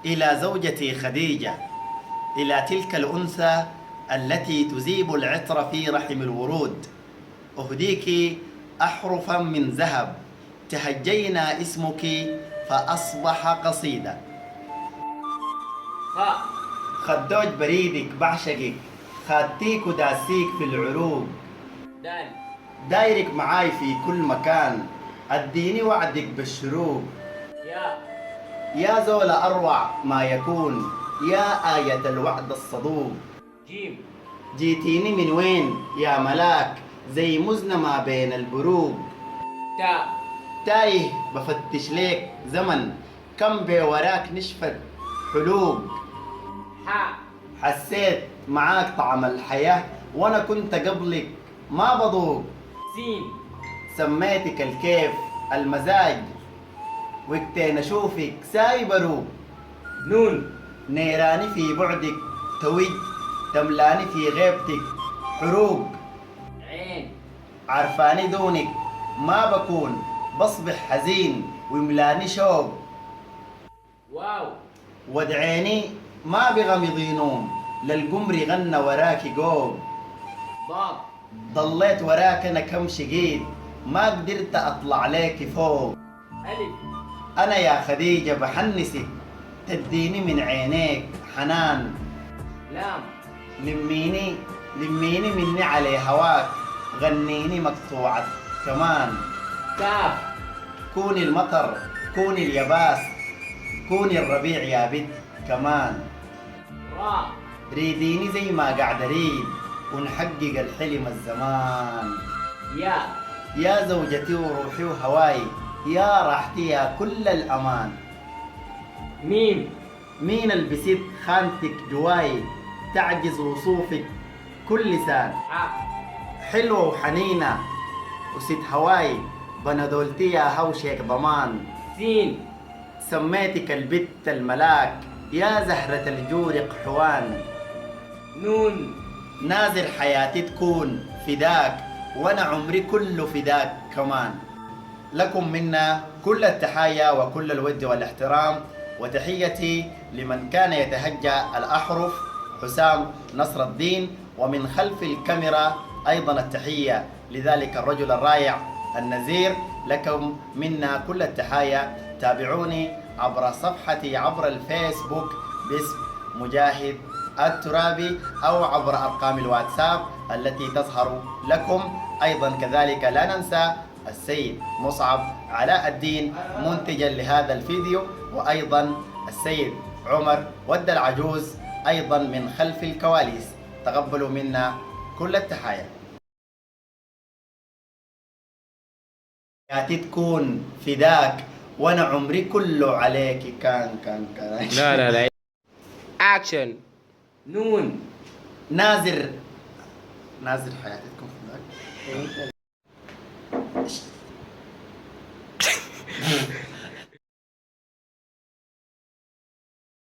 إلى زوجتي خديجة، إلى تلك الأنثى التي تذيب العطر في رحم الورود، أهديك أحرفا من ذهب تهجينا اسمك فأصبح قصيدة. خاء. خدوج بريدك بعشقك، خاتيك وداسيك في العروق، دال. دايرك معاي في كل مكان، اديني وعدك بالشروق. يا. يا زول أروع ما يكون، يا آية الوعد الصدوق. جيم. جيتيني من وين يا ملاك، زي مزنة ما بين البروق. تاء. تايه بفتش ليك زمن، كم بوراك نشفت حلوق. حاء. حسيت معاك طعم الحياة وأنا كنت قبلك ما بذوق. سين. سميتك الكيف المزاج، وقتين أشوفك سايب أروق. نون. نيراني في بعدك توج، تملاني في غيبتك حروق. عين. عرفاني دونك ما بكون، بصبح حزين ويملاني شوق. واو. ودعيني ما بغمضي نوم، للقمر غنى وراكي قوق. ضاد. ضليت وراك أنا كم شقيت، ما قدرت أطلع ليك فوق. ألف. أنا يا خديجة بحنسك، تديني من عينيك حنان. لام. لميني لميني مني على هواك، غنيني مقطوعة كمان. كاف. كوني المطر، كوني اليباس، كوني الربيع يا بنت كمان. راء. ريديني زي ما قاعد أريد، ونحقق الحلم الزمان. يا. يا زوجتي وروحي وهواي، يا راحتي يا كل الأمان. ميم. مين البسيط خانتك جواي، تعجز وصوفك كل لسان. حاء. حلوة وحنينة وست هواي، بندولتي يا هوشك ضمان. سين. سميتك البت الملاك، يا زهرة الجور قحوان. نون. نازل حياتي تكون فداك، وانا عمري كله فداك كمان. لكم منا كل التحايا وكل الود والاحترام، وتحيتي لمن كان يتهجى الأحرف حسام نصر الدين، ومن خلف الكاميرا أيضا التحية لذلك الرجل الرائع النزير. لكم منا كل التحايا. تابعوني عبر صفحتي عبر الفيسبوك باسم مجاهد الترابي، أو عبر أرقام الواتساب التي تظهر لكم. أيضا كذلك لا ننسى السيد مصعب علاء الدين منتجا لهذا الفيديو، وأيضا السيد عمر ود العجوز أيضا من خلف الكواليس. تقبلوا منا كل التحايا. حياتي تكون فداك، وانا عمري كله عليك كان. لا لا لا. اكشن. نون. نازر حياتي تكون فداك.